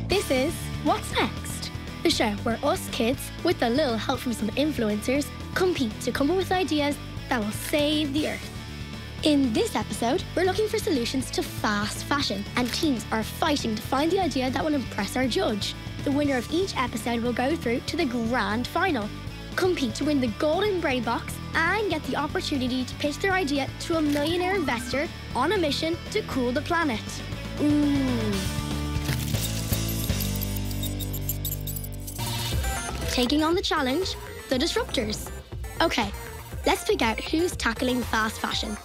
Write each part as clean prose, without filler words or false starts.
This is What's Next? The show where us kids, with a little help from some influencers, compete to come up with ideas that will save the earth. In this episode, we're looking for solutions to fast fashion, and teams are fighting to find the idea that will impress our judge. The winner of each episode will go through to the grand final, compete to win the golden brain box, and get the opportunity to pitch their idea to a millionaire investor on a mission to cool the planet. Ooh. Taking on the challenge, the disruptors. Okay, let's pick out who's tackling fast fashion.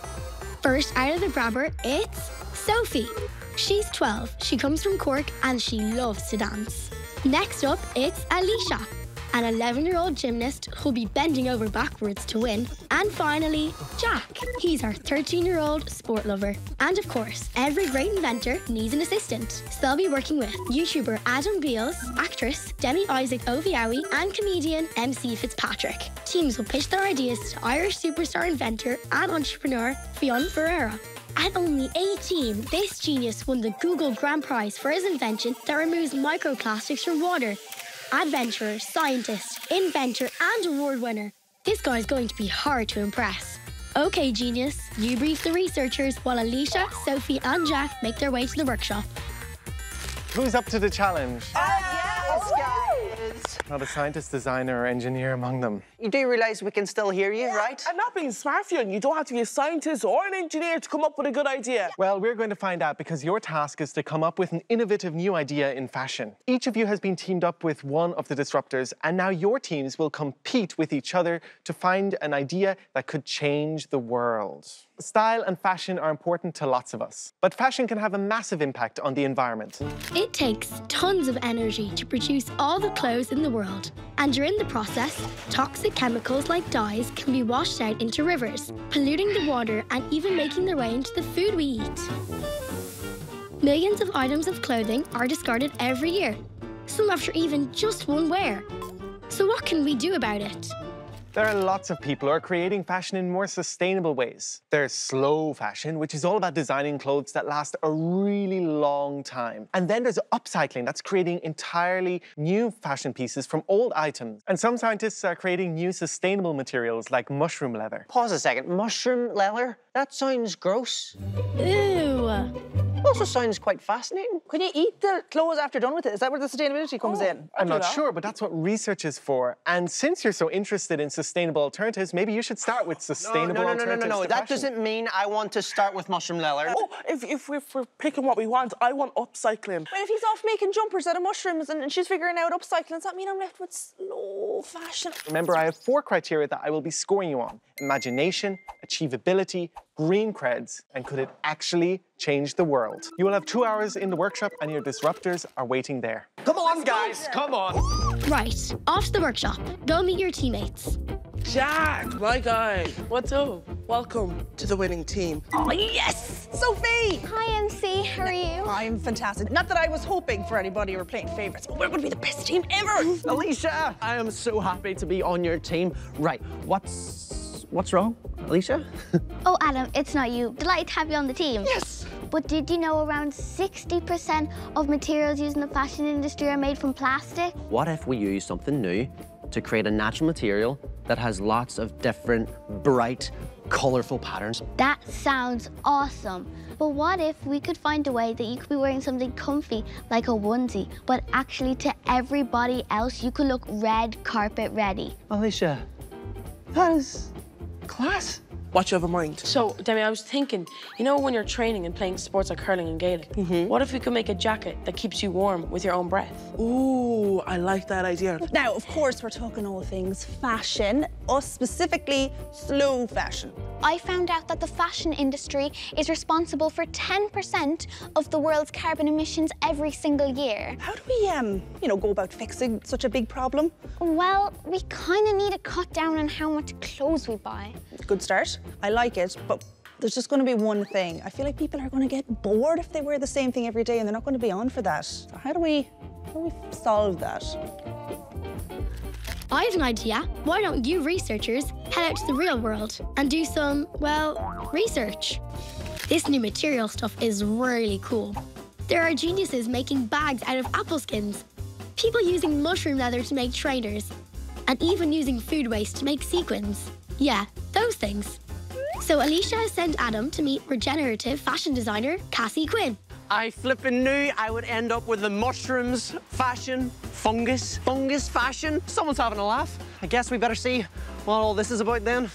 First out of the grabber, it's Sophie. She's 12, she comes from Cork, and she loves to dance. Next up, it's Alisha, an 11-year-old gymnast who'll be bending over backwards to win. And finally, Jack. He's our 13-year-old sport lover. And of course, every great inventor needs an assistant. So they'll be working with YouTuber Adam Beales, actress Demi Isaac Oviawi, and comedian MC Fitzpatrick. Teams will pitch their ideas to Irish superstar inventor and entrepreneur Fionn Ferreira. At only 18, this genius won the Google Grand Prize for his invention that removes microplastics from water. Adventurer, scientist, inventor, and award winner. This guy's going to be hard to impress. Okay, genius, you brief the researchers while Alisha, Sophie, and Jack make their way to the workshop. Who's up to the challenge? Yes, guys. Not a scientist, designer, or engineer among them. You do realise we can still hear you, right? I'm not being smart, Fionn. You don't have to be a scientist or an engineer to come up with a good idea. Well, we're going to find out because your task is to come up with an innovative new idea in fashion. Each of you has been teamed up with one of the disruptors, and now your teams will compete with each other to find an idea that could change the world. Style and fashion are important to lots of us, but fashion can have a massive impact on the environment. It takes tons of energy to produce all the clothes in the world, and during the process, toxic chemicals like dyes can be washed out into rivers, polluting the water and even making their way into the food we eat. Millions of items of clothing are discarded every year, some after even just one wear. So what can we do about it? There are lots of people who are creating fashion in more sustainable ways. There's slow fashion, which is all about designing clothes that last a really long time. And then there's upcycling, that's creating entirely new fashion pieces from old items. And some scientists are creating new sustainable materials like mushroom leather. Pause a second. Mushroom leather? That sounds gross. Ew. Also sounds quite fascinating. Can you eat the clothes after done with it? Is that where the sustainability comes in? I'm not sure, but that's what research is for. And since you're so interested in sustainable alternatives, maybe you should start with sustainable alternatives. No. To That fashion. doesn't mean I want to start with mushroom leather. Oh, if we're picking what we want, I want upcycling. But if he's off making jumpers out of mushrooms and she's figuring out upcycling, does that mean I'm left with slow fashion? Remember, I have 4 criteria that I will be scoring you on. Imagination, achievability, green creds, and could it actually change the world? You will have 2 hours in the workshop and your disruptors are waiting there. Come on, guys, come on. Right, off to the workshop. Go meet your teammates. Jack, my guy. What's up? Welcome to the winning team. Oh, yes! Sophie! Hi, MC. How are you? I'm fantastic. Not that I was hoping for anybody or playing favourites, but we're going to be the best team ever! Alisha, I am so happy to be on your team. Right, what's wrong, Alisha? Oh, Adam, it's not you. Delighted to have you on the team. Yes! But did you know around 60% of materials used in the fashion industry are made from plastic? What if we use something new to create a natural material that has lots of different, bright, colourful patterns? That sounds awesome. But what if we could find a way that you could be wearing something comfy, like a onesie, but actually to everybody else, you could look red carpet ready? Alisha, that is class. What you have in mind? So, Demi, I was thinking, you know when you're training and playing sports like hurling and Gaelic, what if we could make a jacket that keeps you warm with your own breath? Ooh, I like that idea. Now, of course, we're talking all things fashion, us specifically slow fashion. I found out that the fashion industry is responsible for 10% of the world's carbon emissions every single year. How do we, go about fixing such a big problem? Well, we kind of need to cut down on how much clothes we buy. Good start. I like it, but there's just going to be one thing. I feel like people are going to get bored if they wear the same thing every day and they're not going to be on for that. So how do we solve that? I have an idea. Why don't you researchers head out to the real world and do some, well, research? This new material stuff is really cool. There are geniuses making bags out of apple skins, people using mushroom leather to make trainers, and even using food waste to make sequins. Yeah, those things. So Alisha has sent Adam to meet regenerative fashion designer Cassie Quinn. I flippin' knew I would end up with the mushrooms fashion, fungus fashion. Someone's having a laugh. I guess we better see what all this is about then.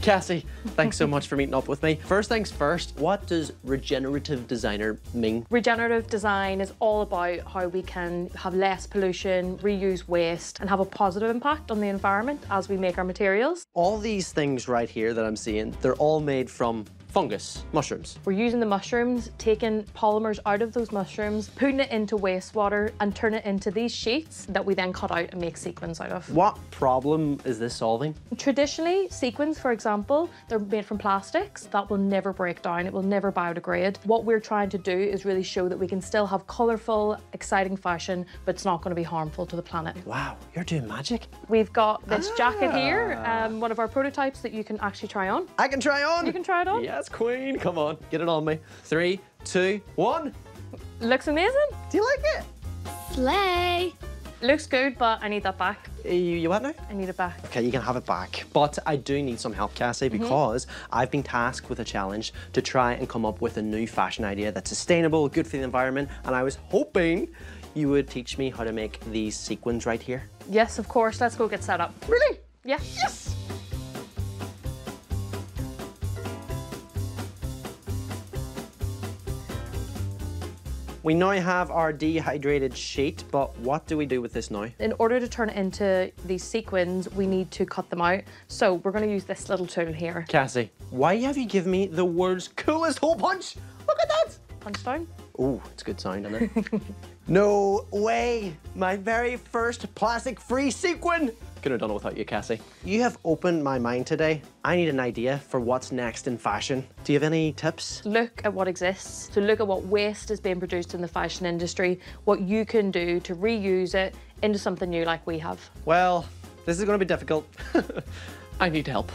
Cassie, thanks so much for meeting up with me. First things first, what does regenerative designer mean? Regenerative design is all about how we can have less pollution, reuse waste, and have a positive impact on the environment as we make our materials. All these things right here that I'm seeing, they're all made from fungus, mushrooms. We're using the mushrooms, taking polymers out of those mushrooms, putting it into wastewater and turn it into these sheets that we then cut out and make sequins out of. What problem is this solving? Traditionally, sequins, for example, they're made from plastics that will never break down, it will never biodegrade. What we're trying to do is really show that we can still have colourful, exciting fashion, but it's not going to be harmful to the planet. Wow, you're doing magic. We've got this jacket here, one of our prototypes that you can actually try on. I can try on? You can try it on? Yes, queen, come on, get it on me. 3, 2, 1. Looks amazing. Do you like it? Slay! Looks good, but I need that back. You what now? I need it back. Okay, you can have it back. But I do need some help, Cassie, because I've been tasked with a challenge to try and come up with a new fashion idea that's sustainable, good for the environment, and I was hoping you would teach me how to make these sequins right here. Yes, of course. Let's go get set up. Really? Yeah. Yes! We now have our dehydrated sheet, but what do we do with this now? In order to turn it into these sequins, we need to cut them out. So we're going to use this little tool here. Cassie, why have you given me the world's coolest hole punch? Look at that! Punch down. Oh, it's a good sound, isn't it? No way! My very first plastic-free sequin! Couldn't have done it without you, Cassie. You have opened my mind today. I need an idea for what's next in fashion. Do you have any tips? Look at what exists. So look at what waste is being produced in the fashion industry, what you can do to reuse it into something new like we have. Well, this is going to be difficult. I need help.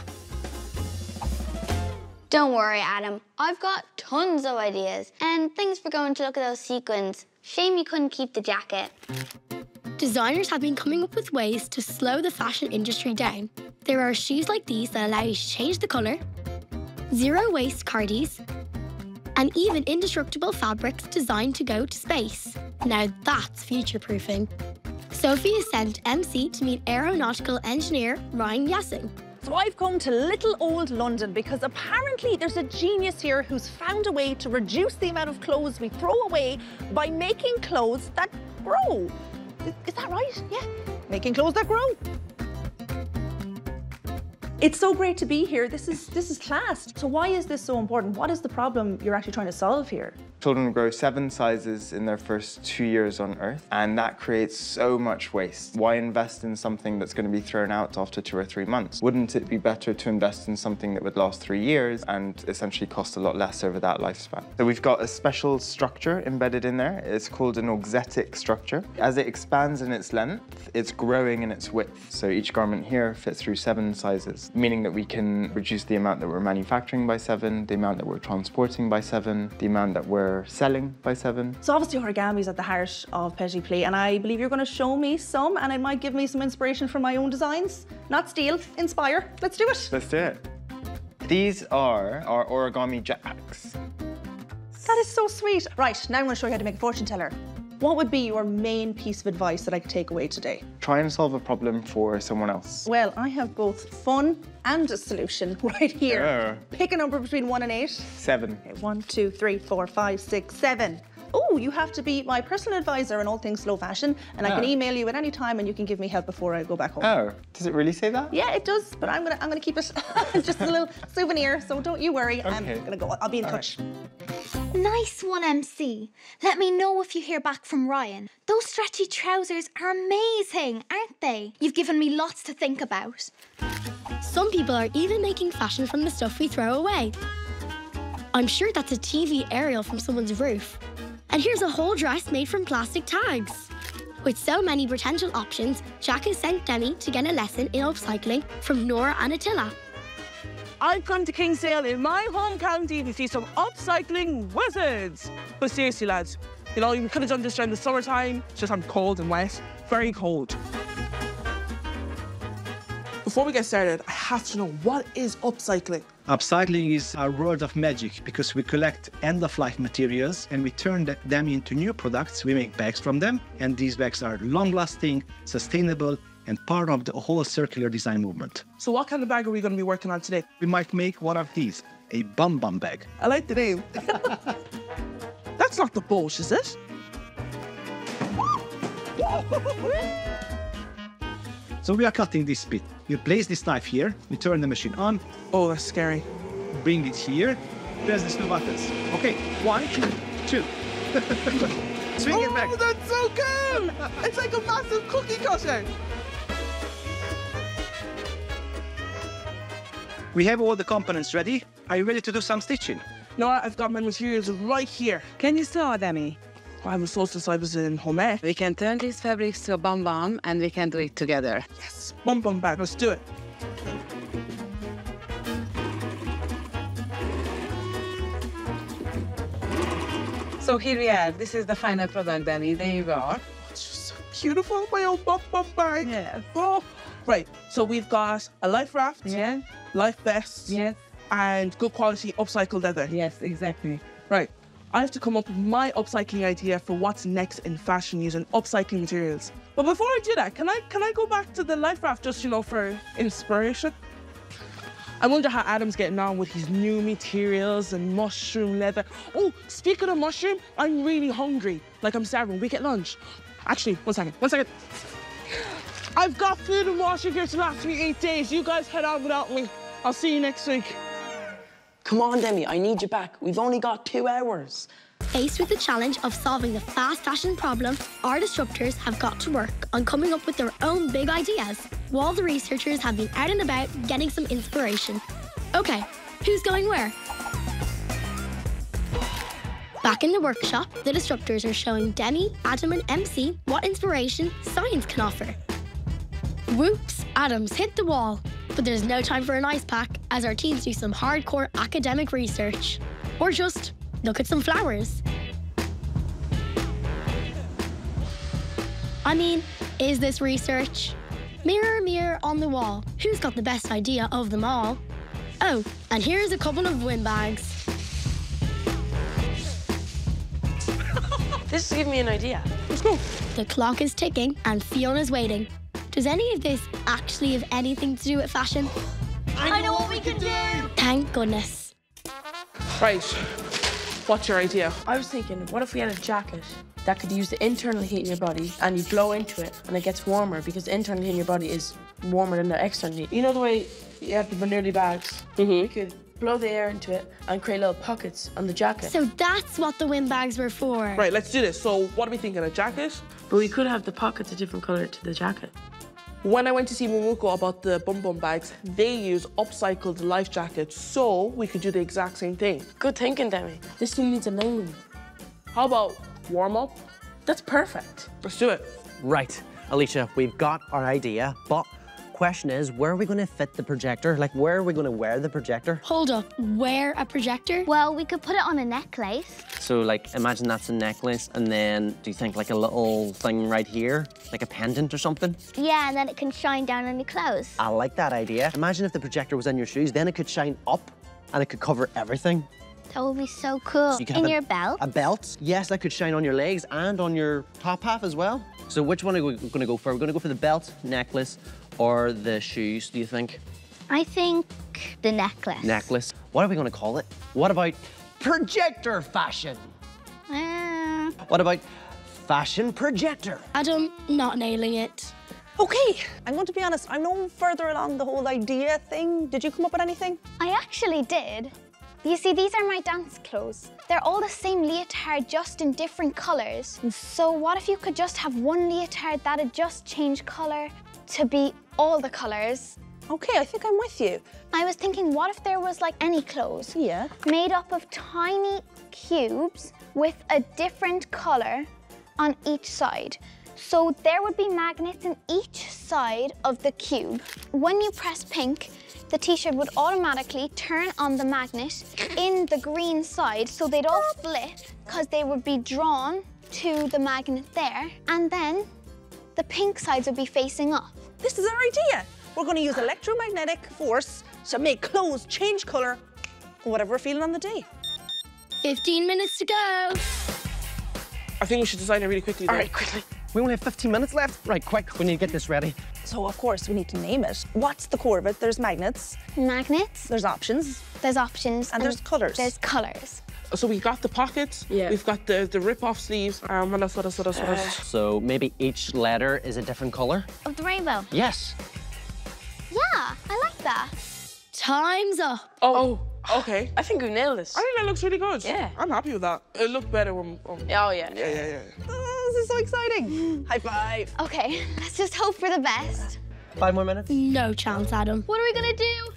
Don't worry, Adam. I've got tons of ideas. And thanks for going to look at those sequins. Shame you couldn't keep the jacket. Designers have been coming up with ways to slow the fashion industry down. There are shoes like these that allow you to change the colour, zero-waste cardies, and even indestructible fabrics designed to go to space. Now that's future-proofing. Sophie has sent MC to meet aeronautical engineer Ryan Yassing. So I've come to little old London because apparently there's a genius here who's found a way to reduce the amount of clothes we throw away by making clothes that grow. Is that right? Yeah, making clothes that grow. It's so great to be here. This is class. So why is this so important? What is the problem you're actually trying to solve here? Children grow 7 sizes in their first 2 years on Earth, and that creates so much waste. Why invest in something that's going to be thrown out after 2 or 3 months? Wouldn't it be better to invest in something that would last 3 years and essentially cost a lot less over that lifespan? So we've got a special structure embedded in there. It's called an auxetic structure. As it expands in its length, it's growing in its width. So each garment here fits through 7 sizes, meaning that we can reduce the amount that we're manufacturing by 7, the amount that we're transporting by 7, the amount that we're selling by 7. So obviously origami is at the heart of petit plis, and I believe you're going to show me some, and it might give me some inspiration for my own designs. Not steal, inspire. Let's do it. Let's do it. These are our origami jetpacks. That is so sweet. Right, now I'm going to show you how to make a fortune teller. What would be your main piece of advice that I could take away today? Try and solve a problem for someone else. Well, I have both fun and a solution right here. Pick a number between 1 and 8. 7. Okay, 1, 2, 3, 4, 5, 6, 7. Oh, you have to be my personal advisor on all things slow fashion, and I can email you at any time and you can give me help before I go back home. Oh, does it really say that? Yeah, it does, but I'm gonna keep it just a little souvenir, so don't you worry. Okay. I'm gonna go. I'll be in touch. Right. Nice one, MC. Let me know if you hear back from Ryan. Those stretchy trousers are amazing, aren't they? You've given me lots to think about. Some people are even making fashion from the stuff we throw away. I'm sure that's a TV aerial from someone's roof. And here's a whole dress made from plastic tags. With so many potential options, Jack has sent Demi to get a lesson in upcycling from Nora and Attila. I've come to Kingsdale in my home county to see some upcycling wizards. But seriously, lads, you know, you could have done this during the summertime. It's just I'm cold and wet, very cold. Before we get started, I have to know, what is upcycling? Upcycling is our world of magic because we collect end-of-life materials and we turn them into new products. We make bags from them, and these bags are long-lasting, sustainable, and part of the whole circular design movement. So what kind of bag are we going to be working on today? We might make one of these, a bum bag. I like the name. That's not the Bosch, is it? So we are cutting this bit. You place this knife here, we turn the machine on. Oh, that's scary. Bring it here, press these two buttons. Okay, 1, 2. Swing it back. Oh, that's so cool! It's like a massive cookie cutter. We have all the components ready. Are you ready to do some stitching? No, I've got my materials right here. Can you sew, Demi? I was so since I was in home ec. We can turn these fabrics to a bum and we can do it together. Yes, bum bag, let's do it. So here we are. This is the final product, Demi. There you go. Oh, it's just so beautiful, my old bum bag. Yeah. Oh. Right, so we've got a life raft, Yeah. life vest, Yes. and good quality upcycled leather. Yes, exactly. Right, I have to come up with my upcycling idea for what's next in fashion using upcycling materials. But before I do that, can I go back to the life raft just, you know, for inspiration? I wonder how Adam's getting on with his new materials and mushroom leather. Oh, speaking of mushroom, I'm really hungry. Like I'm starving. We get lunch. Actually, one second. I've got food and water here to last me 8 days. You guys head on without me. I'll see you next week. Come on, Demi, I need you back. We've only got 2 hours. Faced with the challenge of solving the fast fashion problem, our disruptors have got to work on coming up with their own big ideas, while the researchers have been out and about getting some inspiration. Okay, who's going where? Back in the workshop, the disruptors are showing Demi, Adam and MC what inspiration science can offer. Whoops, Adam's hit the wall. But there's no time for an ice pack as our teams do some hardcore academic research. Or just look at some flowers. I mean, is this research? Mirror, mirror on the wall, who's got the best idea of them all? Oh, and here's a couple of windbags. This is giving me an idea. Let's go. The clock is ticking and Fiona's waiting. Does any of this actually have anything to do with fashion? I know what we can do! Thank goodness. Right, what's your idea? I was thinking, what if we had a jacket that could use the internal heat in your body and you blow into it and it gets warmer because the internal heat in your body is warmer than the external heat. You know the way you have the Benelli bags? You could blow the air into it and create little pockets on the jacket. So that's what the windbags were for. Right, let's do this. So what are we thinking, a jacket? But we could have the pockets a different colour to the jacket. When I went to see Momuko about the bum bags, they use upcycled life jackets, so we could do the exact same thing. Good thinking, Demi. This thing needs a name. How about warm up? That's perfect. Let's do it. Right, Alisha, we've got our idea, but question is, where are we going to fit the projector? Like, where are we going to wear the projector? Hold up, wear a projector? Well, we could put it on a necklace. So, like, imagine that's a necklace, and then do you think like a little thing right here, like a pendant or something? Yeah, and then it can shine down on your clothes. I like that idea. Imagine if the projector was in your shoes, then it could shine up, and it could cover everything. That would be so cool. You could In have your belt? A belt? Yes, that could shine on your legs and on your top half as well. So which one are we going to go for? We're going to go for the belt, necklace, or the shoes, do you think? I think the necklace. Necklace. What are we going to call it? What about projector fashion? What about fashion projector? Adam, not nailing it. Okay, I'm going to be honest, I'm no further along the whole idea thing. Did you come up with anything? I actually did. You see, these are my dance clothes. They're all the same leotard, just in different colours. So what if you could just have one leotard that'd just change colour to be all the colours? Okay, I think I'm with you. I was thinking, what if there was like any clothes? Yeah. Made up of tiny cubes with a different colour on each side. So there would be magnets in each side of the cube. When you press pink, the t-shirt would automatically turn on the magnet in the green side, so they'd all flip because they would be drawn to the magnet there, and then the pink sides would be facing up. This is our idea. We're going to use electromagnetic force to make clothes change colour, whatever we're feeling on the day. 15 minutes to go. I think we should design it really quickly. All right, quickly. We only have 15 minutes left. Right, quick, we need to get this ready. So, of course, we need to name it. What's the core of it? There's magnets. Magnets. There's options. There's options. And there's colours. There's colours. So we've got the pockets, we've got the rip-off sleeves. So maybe each letter is a different colour? Of the rainbow. Yes. Yeah, I like that. Time's up. Oh, okay. I think we nailed this. I think that looks really good. Yeah. I'm happy with that. It looked better when... Oh, yeah. Yeah. Oh, this is so exciting. High five. Okay, let's just hope for the best. 5 more minutes? No chance, Adam. What are we gonna do?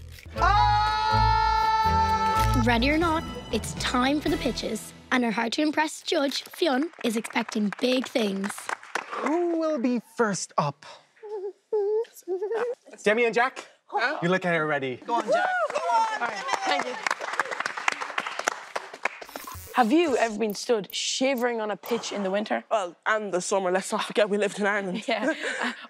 Ready or not, it's time for the pitches. And our hard-to-impress judge, Fionn, is expecting big things. Who will be first up? Demi and Jack? You look at her ready. Go on, Jack. All right, thank you. Have you ever been stood shivering on a pitch in the winter? Well, and the summer. Let's not forget we lived in Ireland. Yeah,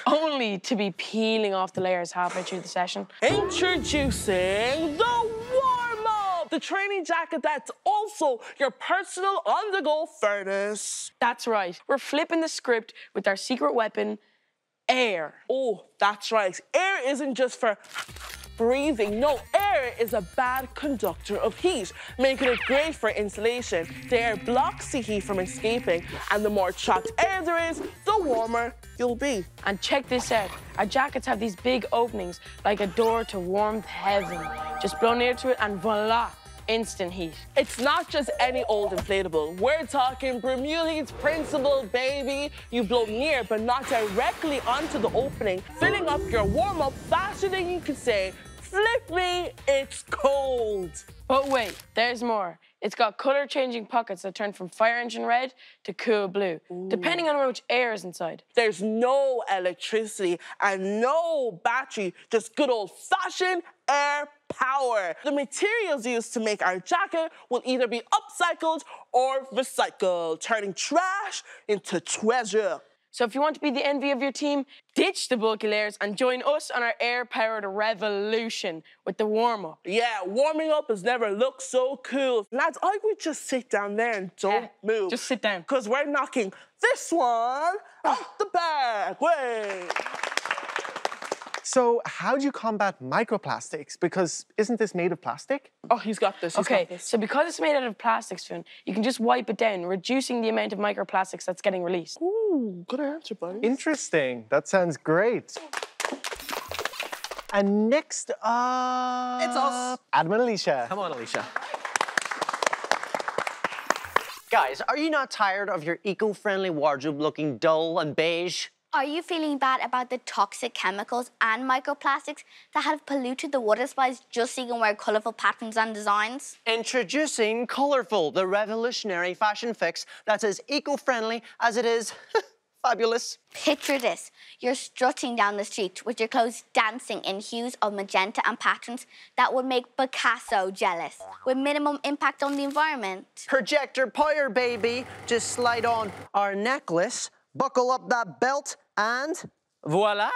only to be peeling off the layers halfway through the session. Introducing the warm-up! The training jacket that's also your personal on-the-go furnace. That's right. We're flipping the script with our secret weapon, air. Oh, that's right. Air isn't just for breathing. No, air is a bad conductor of heat, making it great for insulation. The air blocks the heat from escaping, and the more trapped air there is, the warmer you'll be. And check this out. Our jackets have these big openings, like a door to warmth heaven. Just blow near to it and voila, instant heat. It's not just any old inflatable. We're talking Bermuda's principle, baby. You blow near, but not directly onto the opening, filling up your warm-up faster than you can say, "Flip me, it's cold." But wait, there's more. It's got colour-changing pockets that turn from fire engine red to cool blue, depending on how much air is inside. There's no electricity and no battery, just good old-fashioned air power. The materials used to make our jacket will either be upcycled or recycled, turning trash into treasure. So if you want to be the envy of your team, ditch the bulky layers and join us on our air-powered revolution with the warm-up. Yeah, warming up has never looked so cool. Lads, I would just sit down there and don't move. Just sit down. Because we're knocking this one out the bag. Wait. So how do you combat microplastics? Because isn't this made of plastic? Oh, he's got this. Okay, so because it's made out of plastics, Fionn, you can just wipe it down, reducing the amount of microplastics that's getting released. Ooh, good answer, buddy. Interesting. That sounds great. And next up... It's us. Adam and Alisha. Come on, Alisha. Guys, are you not tired of your eco-friendly wardrobe looking dull and beige? Are you feeling bad about the toxic chemicals and microplastics that have polluted the water supplies just so you can wear colourful patterns and designs? Introducing Colourful, the revolutionary fashion fix that's as eco-friendly as it is fabulous. Picture this. You're strutting down the street with your clothes dancing in hues of magenta and patterns that would make Picasso jealous, with minimum impact on the environment. Projector power, baby. Just slide on our necklace, buckle up that belt, and voila!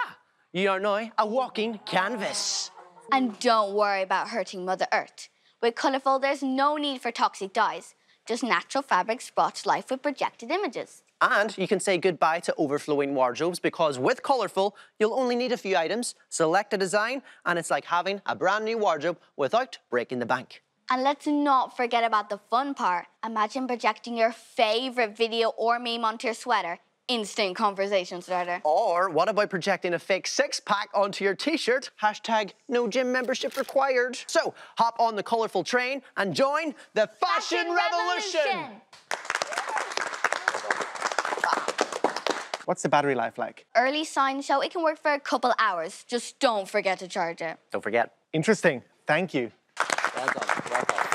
You are now a walking canvas. And don't worry about hurting Mother Earth. With Colourful, there's no need for toxic dyes, just natural fabrics brought to life with projected images. And you can say goodbye to overflowing wardrobes because with Colourful, you'll only need a few items, select a design, and it's like having a brand new wardrobe without breaking the bank. And let's not forget about the fun part. Imagine projecting your favourite video or meme onto your sweater. Instant conversation starter. Or what about projecting a fake six-pack onto your t-shirt? Hashtag no gym membership required. So hop on the Colourful train and join the Fashion Revolution. What's the battery life like? Early signs show it can work for a couple hours. Just don't forget to charge it. Don't forget. Interesting. Thank you. Well done. Well done.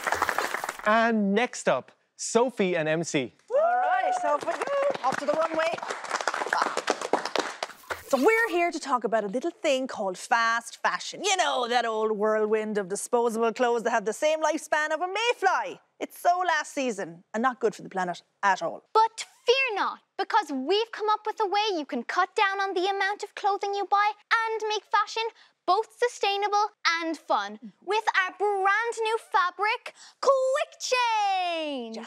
And next up, Sophie and MC. All right, Sophie, off to the runway. So we're here to talk about a little thing called fast fashion. You know, that old whirlwind of disposable clothes that have the same lifespan of a mayfly. It's so last season and not good for the planet at all. But fear not, because we've come up with a way you can cut down on the amount of clothing you buy and make fashion both sustainable and fun with our brand new fabric, Quick Change.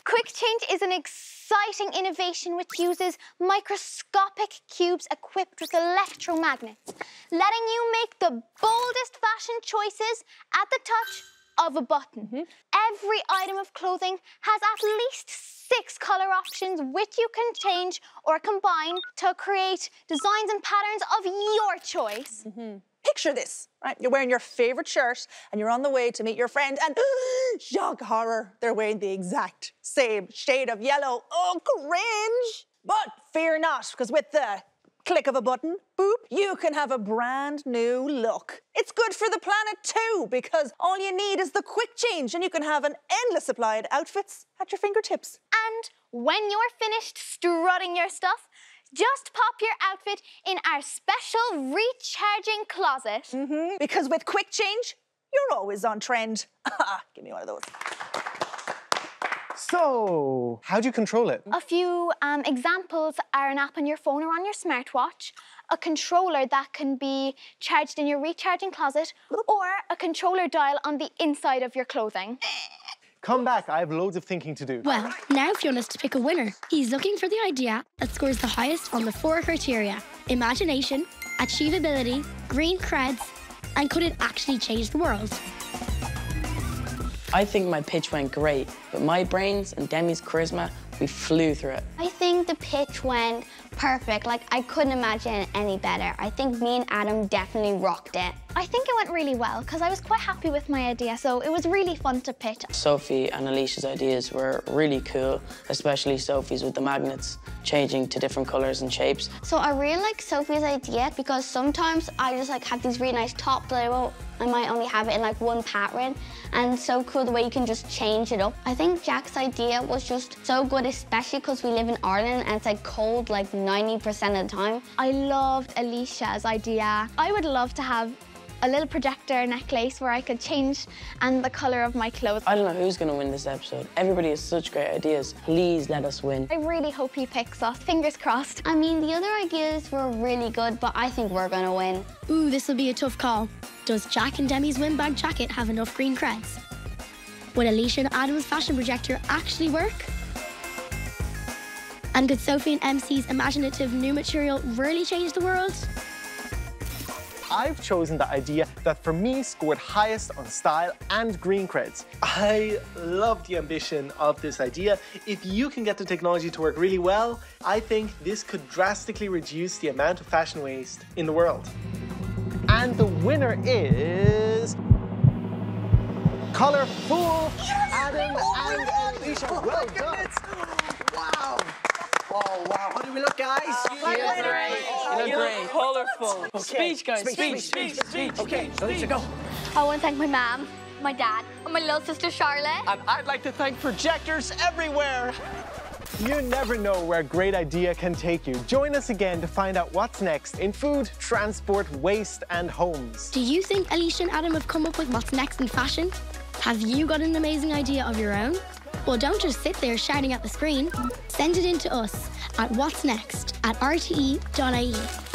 Quick Change is an exciting innovation which uses microscopic cubes equipped with electromagnets, letting you make the boldest fashion choices at the touch of a button. Every item of clothing has at least 6 colour options which you can change or combine to create designs and patterns of your choice. Picture this, right? You're wearing your favourite shirt and you're on the way to meet your friend and shock horror, they're wearing the exact same shade of yellow. Oh, cringe! But fear not, because with the click of a button, boop, you can have a brand new look. It's good for the planet too, because all you need is the Quick Change and you can have an endless supply of outfits at your fingertips. And when you're finished strutting your stuff, just pop your outfit in our special recharging closet. Because with Quick Change, you're always on trend. Give me one of those. So, how do you control it? A few examples are an app on your phone or on your smartwatch, a controller that can be charged in your recharging closet, or a controller dial on the inside of your clothing. Come back, I have loads of thinking to do. Well, now Fiona's to pick a winner. He's looking for the idea that scores the highest on the 4 criteria: imagination, achievability, green creds, and could it actually change the world? I think my pitch went great, but my brains and Demi's charisma, we flew through it. I think the pitch went perfect. Like, I couldn't imagine it any better. I think me and Adam definitely rocked it. I think it went really well because I was quite happy with my idea, so it was really fun to pitch. Sophie and Alisha's ideas were really cool, especially Sophie's with the magnets changing to different colours and shapes. So I really like Sophie's idea because sometimes I just have these really nice tops that I might only have it in one pattern, and so cool the way you can just change it up. I think Jack's idea was just so good, especially because we live in Ireland and it's cold 90% of the time. I loved Alisha's idea. I would love to have a little projector necklace where I could change the colour of my clothes. I don't know who's going to win this episode. Everybody has such great ideas. Please let us win. I really hope he picks us. Fingers crossed. I mean, the other ideas were really good, but I think we're going to win. Ooh, this will be a tough call. Does Jack and Demi's windbag jacket have enough green creds? Would Alisha and Adam's fashion projector actually work? And could Sophie and MC's imaginative new material really change the world? I've chosen the idea that for me scored highest on style and green creds. I love the ambition of this idea. If you can get the technology to work really well, I think this could drastically reduce the amount of fashion waste in the world. And the winner is... Colourful Adam and Alisha. Well done. Wow. Oh, wow. How do we look, guys? You look great. Colourful. Okay. Speech, guys. Speech. Okay, Alisha, go. I want to thank my mom, my dad, and my little sister Charlotte. And I'd like to thank projectors everywhere. You never know where a great idea can take you. Join us again to find out what's next in food, transport, waste, and homes. Do you think Alisha and Adam have come up with what's next in fashion? Have you got an amazing idea of your own? Well, don't just sit there shouting at the screen. Send it in to us at whatsnext@rte.ie.